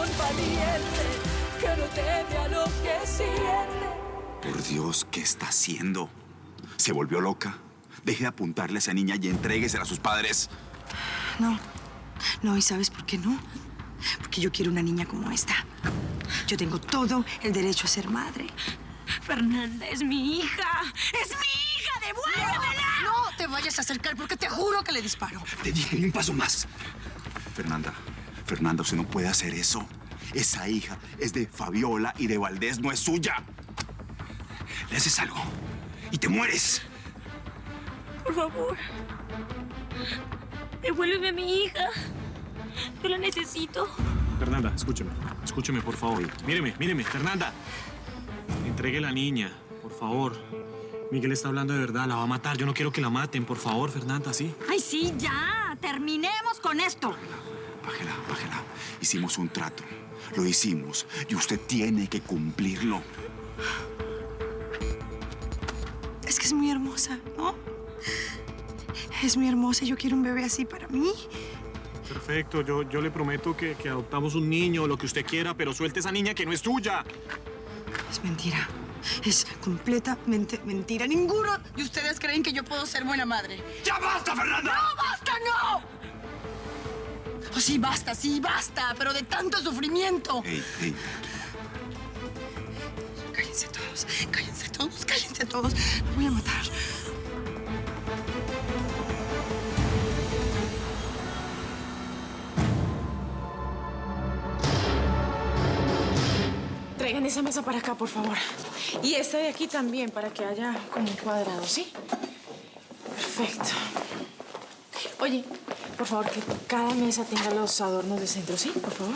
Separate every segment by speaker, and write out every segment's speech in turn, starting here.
Speaker 1: corazón valiente que no teme a lo que siente.
Speaker 2: Por Dios, ¿qué está haciendo? ¿Se volvió loca? Deje de apuntarle a esa niña y entréguesela a sus padres.
Speaker 3: No, ¿y sabes por qué no? Porque yo quiero una niña como esta. Yo tengo todo el derecho a ser madre.
Speaker 1: Fernanda es mi hija. ¡Es mi hija! ¡Devuélvemela!
Speaker 3: No te vayas a acercar porque te juro que le disparo.
Speaker 2: Te dije ni un paso más. Fernanda, usted no puede hacer eso. Esa hija es de Fabiola y de Valdés, no es suya. Le haces algo y te mueres.
Speaker 1: Por favor, devuélveme a mi hija. Yo la necesito.
Speaker 4: Fernanda, escúcheme, por favor. Míreme, Fernanda. Entregue la niña, por favor. Miguel está hablando de verdad, la va a matar. Yo no quiero que la maten, por favor, Fernanda, ¿sí?
Speaker 3: Ay, sí, ya. Terminemos con esto.
Speaker 2: Bájela. Hicimos un trato. Lo hicimos y usted tiene que cumplirlo.
Speaker 3: Es que es muy hermosa, ¿no? Es muy hermosa y yo quiero un bebé así para mí.
Speaker 4: Perfecto, yo le prometo que adoptamos un niño, lo que usted quiera, pero suelte esa niña que no es tuya.
Speaker 3: Es mentira. Es completamente mentira. Ninguno de ustedes creen que yo puedo ser buena madre.
Speaker 2: ¡Ya basta, Fernanda!
Speaker 3: ¡No, basta, no! Oh, sí, basta, pero de tanto sufrimiento.
Speaker 2: Ey.
Speaker 3: Cállense todos. Me voy a matar.
Speaker 5: Traigan esa mesa para acá, por favor. Y esta de aquí también, para que haya como un cuadrado, ¿sí? Perfecto. Oye, por favor, que cada mesa tenga los adornos de centro, ¿sí? Por favor.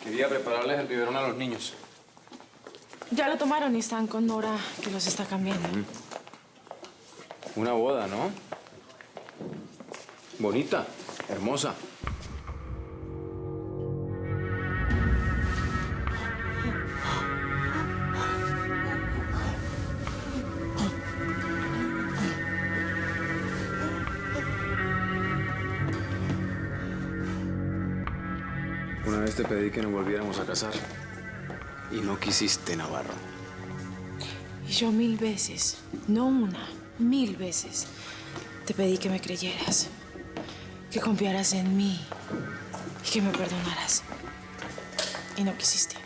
Speaker 6: Quería prepararles el biberón a los niños.
Speaker 5: Ya lo tomaron y están con Nora, que los está cambiando.
Speaker 6: Una boda, ¿no? Bonita, hermosa. Una vez te pedí que nos volviéramos a casar y no quisiste, Navarro.
Speaker 5: Y yo 1000 veces, no una, 1000 veces, te pedí que me creyeras, que confiaras en mí y que me perdonaras. Y no quisiste.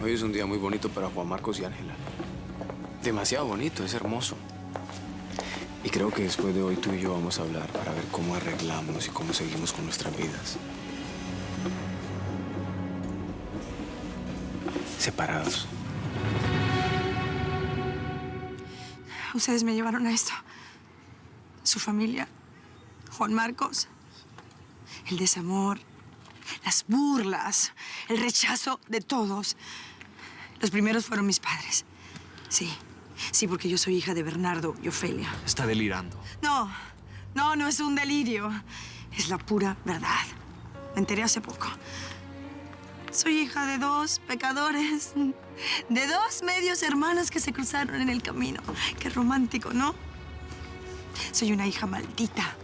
Speaker 6: Hoy es un día muy bonito para Juan Marcos y Ángela. Demasiado bonito, es hermoso. Y creo que después de hoy tú y yo vamos a hablar para ver cómo arreglamos y cómo seguimos con nuestras vidas. Separados.
Speaker 3: Ustedes me llevaron a esto. Su familia, Juan Marcos, el desamor, las burlas, el rechazo de todos. Los primeros fueron mis padres. Sí, porque yo soy hija de Bernardo y Ofelia.
Speaker 4: Está delirando.
Speaker 3: No es un delirio. Es la pura verdad. Me enteré hace poco. Soy hija de 2 pecadores, de 2 medios hermanos que se cruzaron en el camino. Qué romántico, ¿no? Soy una hija maldita.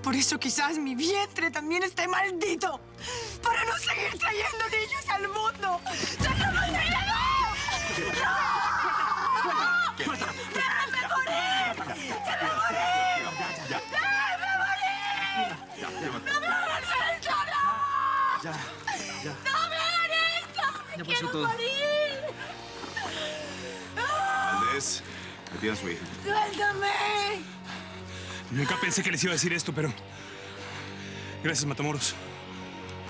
Speaker 3: Por eso quizás mi vientre también esté maldito. Para no seguir trayendo niños al mundo. ¡Soy una maldita! ¡No! ¡Déjame morir! ¡Déjame morir! ¡Déjame morir! ¡No me hagan esto, no! ¡No me hagan esto! ¡Me quiero morir!
Speaker 2: Valdés, retira a su hija.
Speaker 3: ¡Suéltame!
Speaker 4: Nunca pensé que les iba a decir esto, pero... Gracias, Matamoros.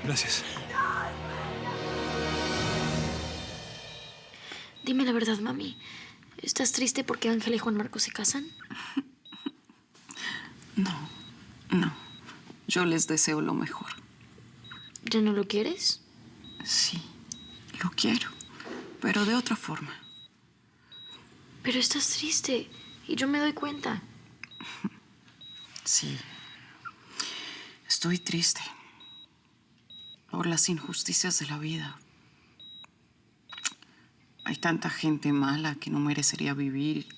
Speaker 4: Gracias.
Speaker 7: Dime la verdad, mami. ¿Estás triste porque Ángela y Juan Marcos se casan?
Speaker 8: No. Yo les deseo lo mejor.
Speaker 7: ¿Ya no lo quieres?
Speaker 8: Sí, lo quiero, pero de otra forma.
Speaker 7: Pero estás triste y yo me doy cuenta.
Speaker 8: Sí, estoy triste por las injusticias de la vida. Hay tanta gente mala que no merecería vivir.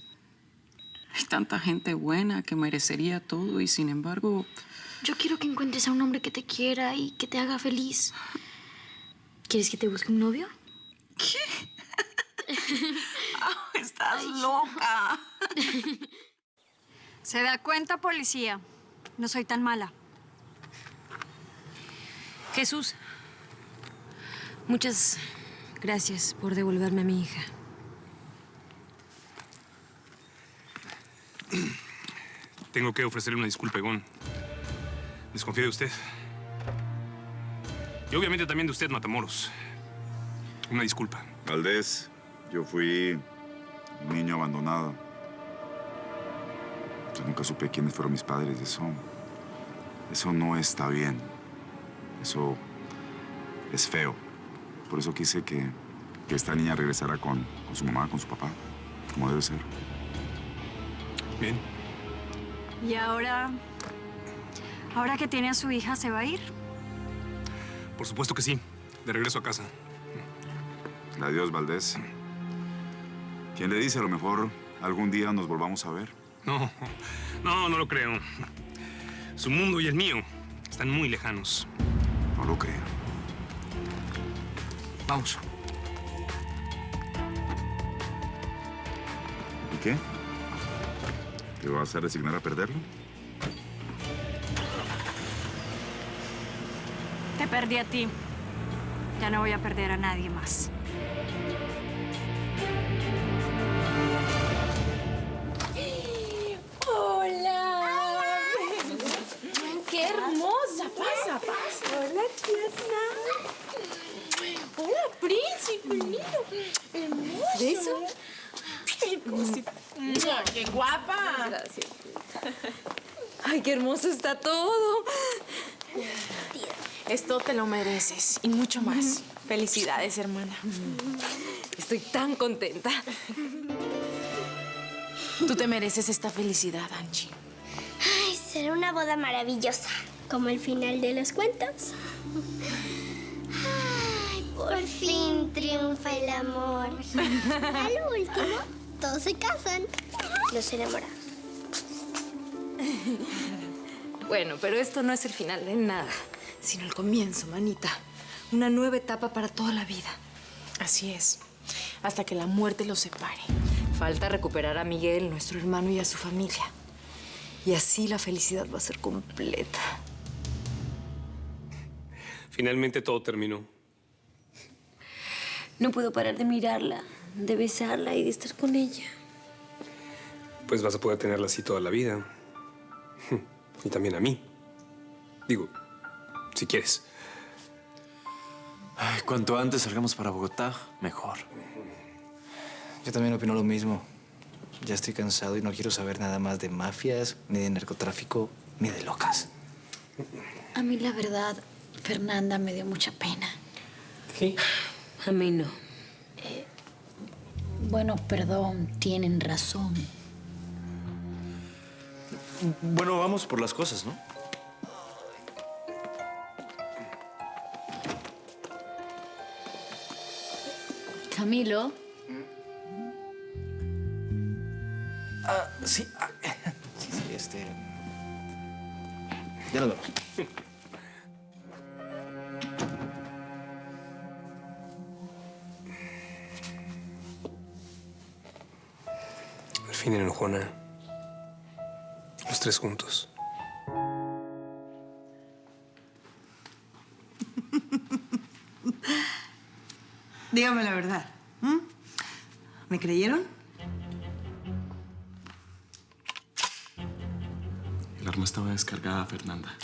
Speaker 8: Hay tanta gente buena que merecería todo y sin embargo...
Speaker 7: Yo quiero que encuentres a un hombre que te quiera y que te haga feliz. ¿Quieres que te busque un novio?
Speaker 8: ¿Qué? Estás loca.
Speaker 9: ¿Se da cuenta, policía? No soy tan mala.
Speaker 1: Jesús, muchas gracias por devolverme a mi hija.
Speaker 10: Tengo que ofrecerle una disculpa, Egon. Desconfío de usted. Y obviamente también de usted, Matamoros. Una disculpa.
Speaker 2: Valdés, yo fui un niño abandonado. Yo nunca supe quiénes fueron mis padres. Eso no está bien. Eso es feo. Por eso quise que esta niña regresara con su mamá, con su papá, como debe ser.
Speaker 10: Bien.
Speaker 9: ¿Y ahora que tiene a su hija, se va a ir?
Speaker 10: Por supuesto que sí. De regreso a casa.
Speaker 2: Adiós, Valdés. ¿Quién le dice? A lo mejor algún día nos volvamos a ver.
Speaker 10: No lo creo. Su mundo y el mío están muy lejanos.
Speaker 2: No lo creo.
Speaker 10: Vamos.
Speaker 2: ¿Y qué? ¿Te vas a resignar a perderlo?
Speaker 9: Te perdí a ti. Ya no voy a perder a nadie más.
Speaker 5: ¡Hola! ¡Qué hermosa! Pasa. Hola, tía. Hola, príncipe, lindo. Hermoso. ¿Beso? ¡Qué guapa! Gracias. Ay, qué hermoso está todo. Esto te lo mereces y mucho más. Felicidades, hermana. Estoy tan contenta. Tú te mereces esta felicidad, Angie.
Speaker 11: Ay, será una boda maravillosa, como el final de los cuentos. Ay, por fin triunfa el amor. Al último, todos se casan, los enamorados.
Speaker 5: Bueno, pero esto no es el final de nada, sino el comienzo, manita. Una nueva etapa para toda la vida. Así es, hasta que la muerte los separe. Falta recuperar a Miguel, nuestro hermano, y a su familia. Y así la felicidad va a ser completa.
Speaker 10: Finalmente todo terminó.
Speaker 11: No puedo parar de mirarla, de besarla y de estar con ella.
Speaker 10: Pues vas a poder tenerla así toda la vida. Y también a mí. Digo, si quieres.
Speaker 4: Ay, cuanto antes salgamos para Bogotá, mejor.
Speaker 12: Yo también opino lo mismo. Ya estoy cansado y no quiero saber nada más de mafias, ni de narcotráfico, ni de locas.
Speaker 7: A mí, la verdad, Fernanda me dio mucha pena.
Speaker 12: ¿Qué?
Speaker 7: A mí no. Bueno, perdón, tienen razón.
Speaker 4: Bueno, vamos por las cosas, ¿no?
Speaker 7: Camilo.
Speaker 12: Sí. Ya nos vemos.
Speaker 10: Al fin, enojona. Los tres juntos.
Speaker 3: Dígame la verdad. ¿Me creyeron?
Speaker 4: El arma estaba descargada, Fernanda.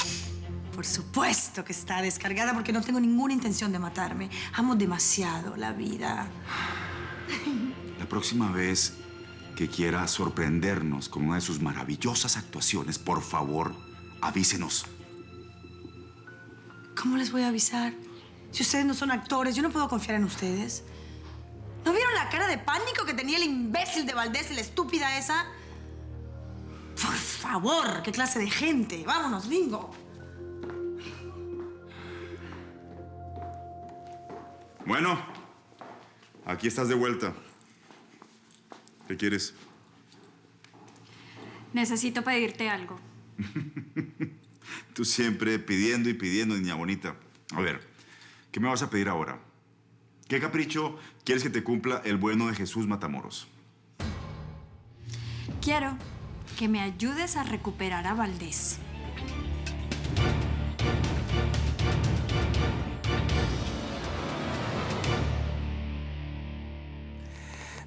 Speaker 3: Por supuesto que está descargada porque no tengo ninguna intención de matarme. Amo demasiado la vida.
Speaker 2: La próxima vez que quiera sorprendernos con una de sus maravillosas actuaciones, por favor, avísenos.
Speaker 3: ¿Cómo les voy a avisar? Si ustedes no son actores, yo no puedo confiar en ustedes. ¿No vieron la cara de pánico que tenía el imbécil de Valdés y la estúpida esa? Por favor, qué clase de gente. Vámonos, Ringo.
Speaker 2: Bueno, Aquí estás de vuelta. ¿Qué quieres?
Speaker 9: Necesito pedirte algo.
Speaker 2: Tú siempre pidiendo y pidiendo, niña bonita. A ver, ¿qué me vas a pedir ahora? ¿Qué capricho quieres que te cumpla el bueno de Jesús Matamoros?
Speaker 9: Quiero que me ayudes a recuperar a Valdés.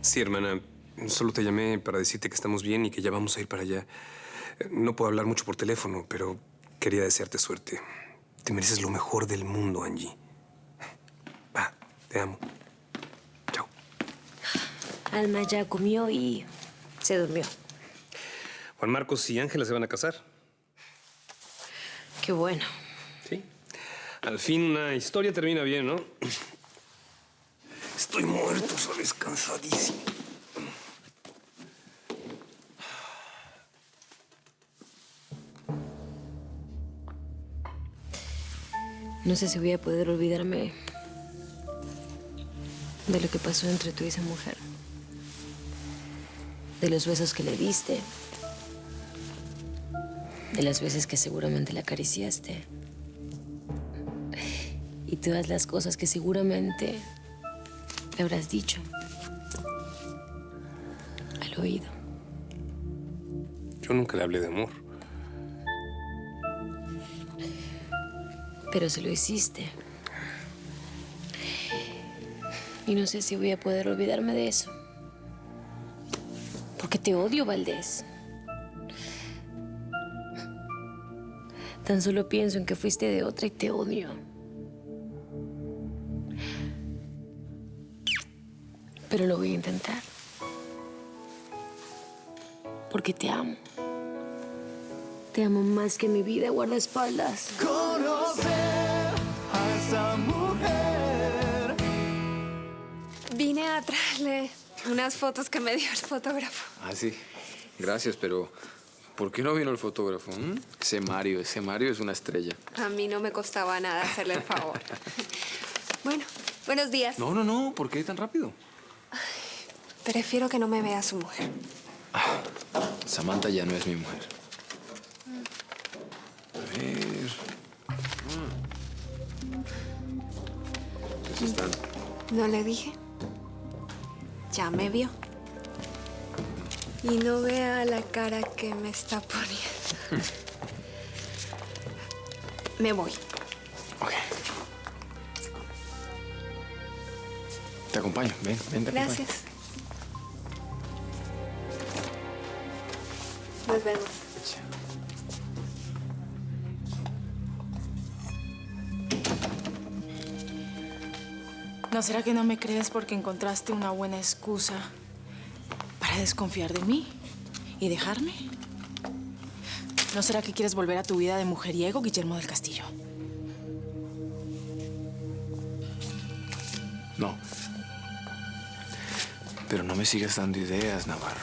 Speaker 10: Sí, hermana. Solo te llamé para decirte que estamos bien y que ya vamos a ir para allá. No puedo hablar mucho por teléfono, pero quería desearte suerte. Te mereces lo mejor del mundo, Angie. Va, te amo. Chao.
Speaker 13: Alma ya comió y se durmió.
Speaker 10: Juan Marcos y Ángela se van a casar.
Speaker 13: Qué bueno.
Speaker 10: Sí. Al fin una historia termina bien, ¿no? Estoy muerto, ¿sabes? Cansadísimo.
Speaker 13: No sé si voy a poder olvidarme de lo que pasó entre tú y esa mujer. De los besos que le diste. De las veces que seguramente la acariciaste. Y todas las cosas que seguramente le habrás dicho al oído.
Speaker 10: Yo nunca le hablé de amor.
Speaker 13: Pero se lo hiciste. Y no sé si voy a poder olvidarme de eso. Porque te odio, Valdés. Tan solo pienso en que fuiste de otra y te odio. Pero lo voy a intentar. Porque te amo. Te amo más que mi vida, guardaespaldas.
Speaker 14: Conocer a esa mujer.
Speaker 15: Vine a traerle unas fotos que me dio el fotógrafo.
Speaker 6: Ah, sí. Gracias, pero ¿por qué no vino el fotógrafo? Ese Mario es una estrella.
Speaker 15: A mí no me costaba nada hacerle el favor. Bueno, buenos días.
Speaker 6: No, ¿por qué tan rápido?
Speaker 15: Prefiero que no me vea su mujer.
Speaker 6: Samantha ya no es mi mujer. A ver. ¿Qué están?
Speaker 15: ¿No le dije? Ya me vio. Y no vea la cara que me está poniendo. Me voy.
Speaker 6: Ok. Te acompaño. Ven, te acompaño.
Speaker 15: Gracias. Nos vemos.
Speaker 5: ¿No será que no me crees porque encontraste una buena excusa para desconfiar de mí y dejarme? ¿No será que quieres volver a tu vida de mujeriego, Guillermo del Castillo?
Speaker 6: No. Pero no me sigas dando ideas, Navarro.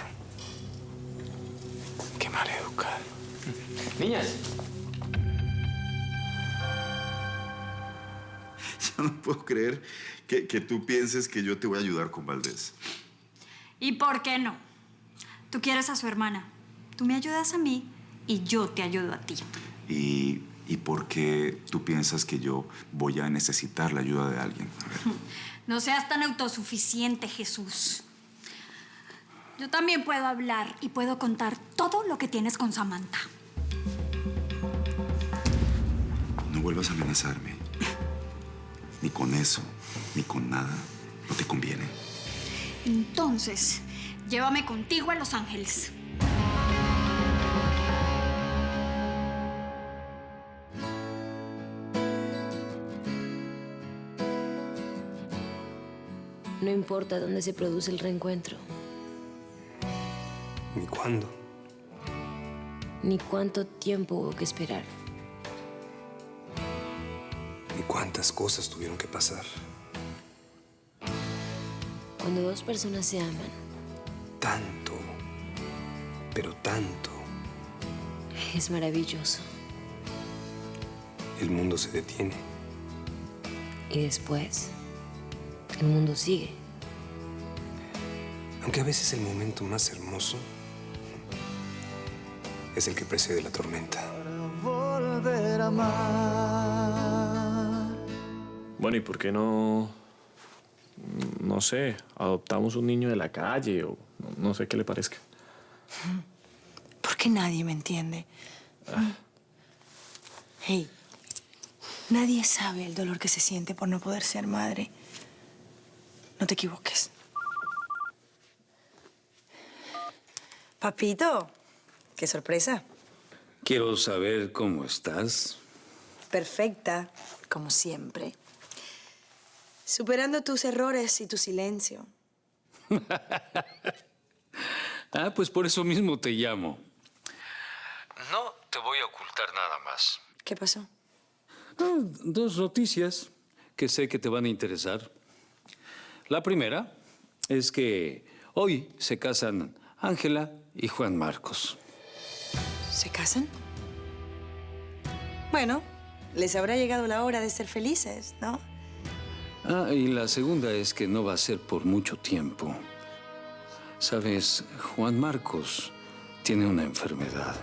Speaker 6: Qué maleducado. Niñas.
Speaker 2: Yo no puedo creer que tú pienses que yo te voy a ayudar con Valdés.
Speaker 9: ¿Y por qué no? Tú quieres a su hermana. Tú me ayudas a mí y yo te ayudo a ti.
Speaker 2: ¿Y por qué tú piensas que yo voy a necesitar la ayuda de alguien? A ver.
Speaker 9: No seas tan autosuficiente, Jesús. Yo también puedo hablar y puedo contar todo lo que tienes con Samantha.
Speaker 2: No vuelvas a amenazarme. Ni con eso, ni con nada. No te conviene.
Speaker 9: Entonces, llévame contigo a Los Ángeles.
Speaker 13: No importa dónde se produce el reencuentro,
Speaker 10: ¿Ni cuándo?
Speaker 13: ni cuánto tiempo hubo que esperar.
Speaker 10: Ni cuántas cosas tuvieron que pasar.
Speaker 13: Cuando dos personas se aman,
Speaker 10: Tanto, pero tanto,
Speaker 13: es maravilloso.
Speaker 10: el mundo se detiene.
Speaker 13: Y después, el mundo sigue.
Speaker 10: Aunque a veces el momento más hermoso es el que precede la tormenta.
Speaker 14: Volver a amar.
Speaker 4: Bueno, ¿y por qué no sé, adoptamos un niño de la calle o no sé qué le parezca?
Speaker 3: Porque nadie me entiende. Hey, nadie sabe el dolor que se siente por no poder ser madre. No te equivoques. Papito, qué sorpresa.
Speaker 16: Quiero saber cómo estás.
Speaker 3: Perfecta, como siempre. Superando tus errores y tu silencio.
Speaker 16: Ah, pues por eso mismo te llamo. No te voy a ocultar nada más.
Speaker 3: ¿Qué pasó?
Speaker 16: Dos noticias que sé que te van a interesar. La primera es que hoy se casan Ángela y Juan Marcos.
Speaker 3: ¿Se casan? Bueno, les habrá llegado la hora de ser felices, ¿no?
Speaker 16: Ah, y la segunda es que no va a ser por mucho tiempo. Sabes, Juan Marcos tiene una enfermedad.